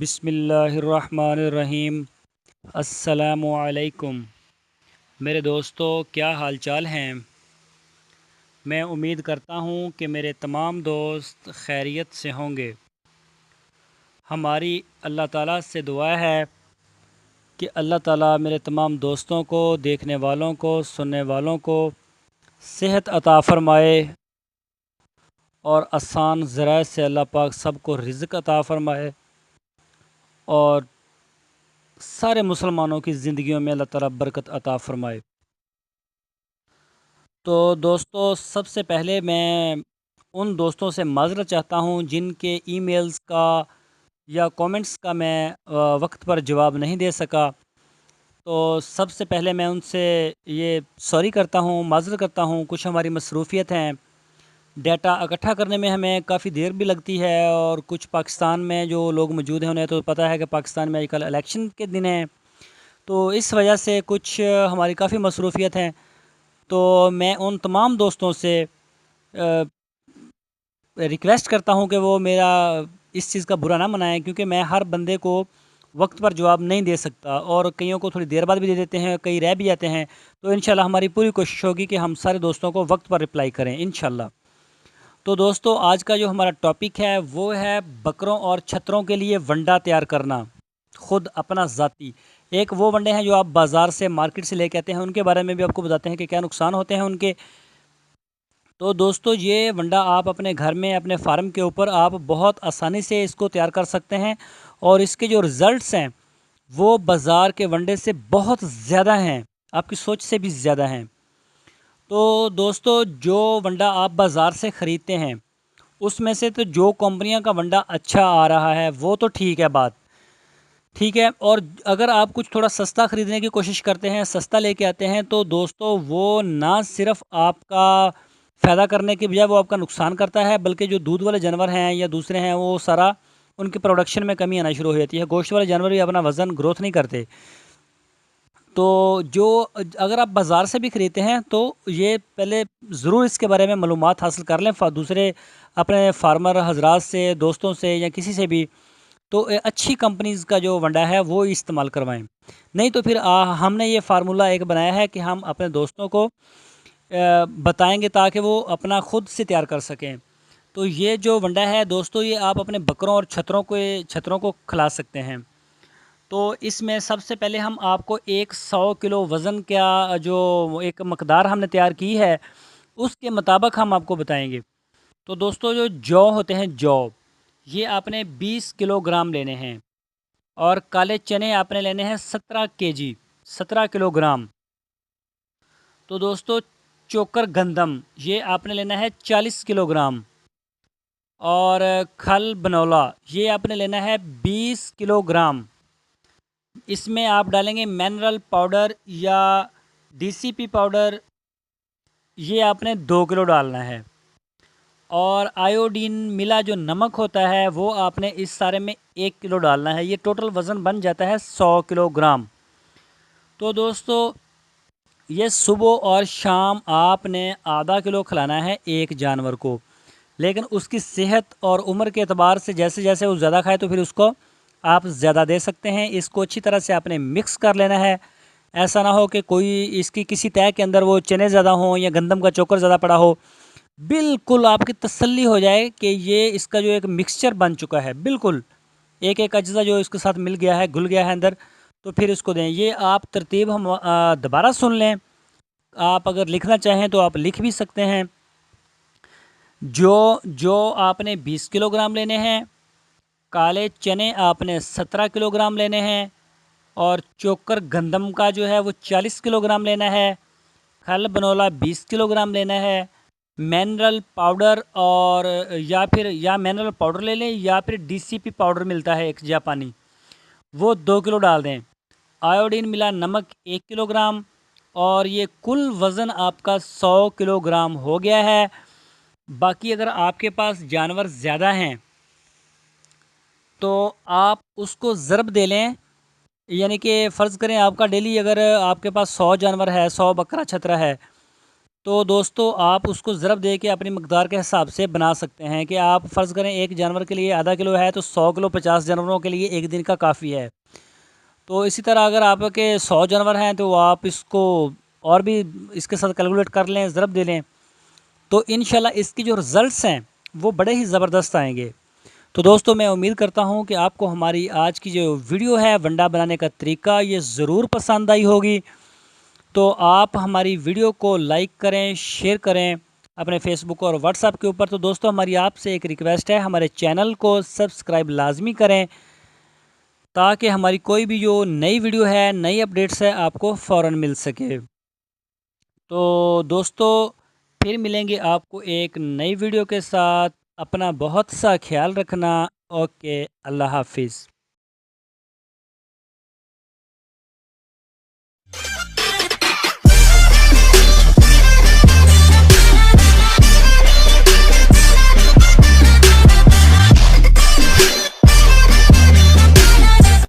बिस्मिल्लाहिर्रहमानिर्रहीम। अस्सलामुअलैकुम मेरे दोस्तों, क्या हाल चाल हैं। मैं उम्मीद करता हूँ कि मेरे तमाम दोस्त खैरियत से होंगे। हमारी अल्लाह ताला से दुआ है कि अल्लाह ताला मेरे तमाम दोस्तों को, देखने वालों को, सुनने वालों को सेहत अता फ़रमाए और आसान ज़राए से अल्लाह पाक सबको रिज़्क़ अता फ़रमाए और सारे मुसलमानों की ज़िंदगियों में अल्लाह ताला बरकत अता फ़रमाए। तो दोस्तों, सबसे पहले मैं उन दोस्तों से माज़रत चाहता हूँ जिनके ईमेल्स का या कमेंट्स का मैं वक्त पर जवाब नहीं दे सका। तो सबसे पहले मैं उनसे ये सॉरी करता हूँ, माज़रत करता हूँ। कुछ हमारी मसरूफ़ियत हैं, डाटा इकट्ठा करने में हमें काफ़ी देर भी लगती है और कुछ पाकिस्तान में जो लोग मौजूद हैं उन्हें तो पता है कि पाकिस्तान में आजकल इलेक्शन के दिन हैं, तो इस वजह से कुछ हमारी काफ़ी मसरूफ़ियत हैं। तो मैं उन तमाम दोस्तों से रिक्वेस्ट करता हूँ कि वो मेरा इस चीज़ का बुरा ना मनाएं, क्योंकि मैं हर बंदे को वक्त पर जवाब नहीं दे सकता और कईयों को थोड़ी देर बाद भी दे देते हैं, कई रह भी जाते हैं। तो इंशाल्लाह हमारी पूरी कोशिश होगी कि हम सारे दोस्तों को वक्त पर रिप्लाई करें इंशाल्लाह। तो दोस्तों, आज का जो हमारा टॉपिक है वो है बकरों और छतरों के लिए वंडा तैयार करना, खुद अपना ज़ाती। एक वो वंडे हैं जो आप बाज़ार से, मार्केट से लेके आते हैं, उनके बारे में भी आपको बताते हैं कि क्या नुकसान होते हैं उनके। तो दोस्तों, ये वंडा आप अपने घर में, अपने फार्म के ऊपर आप बहुत आसानी से इसको तैयार कर सकते हैं और इसके जो रिज़ल्ट्स हैं वो बाज़ार के वंडे से बहुत ज़्यादा हैं, आपकी सोच से भी ज़्यादा हैं। तो दोस्तों, जो वंडा आप बाज़ार से ख़रीदते हैं उसमें से तो जो कंपनियां का वंडा अच्छा आ रहा है वो तो ठीक है, बात ठीक है। और अगर आप कुछ थोड़ा सस्ता ख़रीदने की कोशिश करते हैं, सस्ता लेके आते हैं, तो दोस्तों वो ना सिर्फ आपका फ़ायदा करने के बजाय वो आपका नुकसान करता है, बल्कि जो दूध वाले जानवर हैं या दूसरे हैं वो सारा उनके प्रोडक्शन में कमी आना शुरू हो जाती है। गोश्त वाले जानवर भी अपना वज़न ग्रोथ नहीं करते। तो जो अगर आप बाज़ार से भी ख़रीदते हैं तो ये पहले ज़रूर इसके बारे में मालूमात हासिल कर लें दूसरे अपने फार्मर हजरात से, दोस्तों से या किसी से भी। तो अच्छी कंपनीज़ का जो वंडा है वो इस्तेमाल करवाएं। नहीं तो फिर हमने ये फार्मूला एक बनाया है कि हम अपने दोस्तों को बताएंगे ताकि वो अपना ख़ुद से तैयार कर सकें। तो ये जो वंडा है दोस्तों, ये आप अपने बकरों और छतरों को खिला सकते हैं। तो इसमें सबसे पहले हम आपको एक 100 किलो वज़न का जो एक मकदार हमने तैयार की है उसके मुताबिक हम आपको बताएंगे। तो दोस्तों, जो जौ होते हैं, जौ, ये आपने 20 किलोग्राम लेने हैं और काले चने आपने लेने हैं 17 केजी, 17 किलोग्राम। तो दोस्तों, चोकर गंदम ये आपने लेना है 40 किलोग्राम और खल बनौला ये आपने लेना है 20 किलोग्राम। इसमें आप डालेंगे मिनरल पाउडर या डीसीपी पाउडर, ये आपने 2 किलो डालना है। और आयोडीन मिला जो नमक होता है वो आपने इस सारे में 1 किलो डालना है। ये टोटल वज़न बन जाता है 100 किलोग्राम। तो दोस्तों, ये सुबह और शाम आपने आधा किलो खिलाना है एक जानवर को, लेकिन उसकी सेहत और उम्र के एतबार से जैसे जैसे वो ज़्यादा खाए तो फिर उसको आप ज़्यादा दे सकते हैं। इसको अच्छी तरह से आपने मिक्स कर लेना है। ऐसा ना हो कि कोई इसकी किसी तय के अंदर वो चने ज़्यादा हों या गंदम का चोकर ज़्यादा पड़ा हो। बिल्कुल आपकी तसल्ली हो जाए कि ये इसका जो एक मिक्सचर बन चुका है, बिल्कुल एक एक अज्जा जो इसके साथ मिल गया है, घुल गया है अंदर, तो फिर इसको दें। ये आप तरतीब हम दोबारा सुन लें। आप अगर लिखना चाहें तो आप लिख भी सकते हैं। जो जो आपने 20 किलोग्राम लेने हैं, काले चने आपने 17 किलोग्राम लेने हैं और चोकर गंदम का जो है वो 40 किलोग्राम लेना है। खल बनोला 20 किलोग्राम लेना है। मिनरल पाउडर और या मिनरल पाउडर ले लें या फिर डीसीपी पाउडर मिलता है एक जापानी, वो 2 किलो डाल दें। आयोडीन मिला नमक 1 किलोग्राम और ये कुल वज़न आपका 100 किलोग्राम हो गया है। बाकी अगर आपके पास जानवर ज़्यादा हैं तो आप उसको ज़रब दे लें, यानी कि फ़र्ज़ करें आपका डेली अगर आपके पास 100 जानवर है, 100 बकरा छतरा है, तो दोस्तों आप उसको ज़रब दे के अपनी मकदार के हिसाब से बना सकते हैं कि आप फ़र्ज़ करें एक जानवर के लिए आधा किलो है तो 100 किलो 50 जानवरों के लिए एक दिन का काफ़ी है। तो इसी तरह अगर आपके 100 जानवर हैं तो आप इसको और भी इसके साथ कैलकुलेट कर लें, ज़रब दे लें, तो इंशाल्लाह इसकी जो रिज़ल्ट्स हैं वो बड़े ही ज़बरदस्त आएँगे। तो दोस्तों मैं उम्मीद करता हूँ कि आपको हमारी आज की जो वीडियो है वंडा बनाने का तरीका ये ज़रूर पसंद आई होगी। तो आप हमारी वीडियो को लाइक करें, शेयर करें अपने फेसबुक और व्हाट्सएप के ऊपर। तो दोस्तों हमारी आपसे एक रिक्वेस्ट है, हमारे चैनल को सब्सक्राइब लाजमी करें ताकि हमारी कोई भी जो नई वीडियो है, नई अपडेट्स है आपको फ़ौरन मिल सके। तो दोस्तों फिर मिलेंगे आपको एक नई वीडियो के साथ। अपना बहुत सा ख्याल रखना। ओके, अल्लाह हाफ़िज़।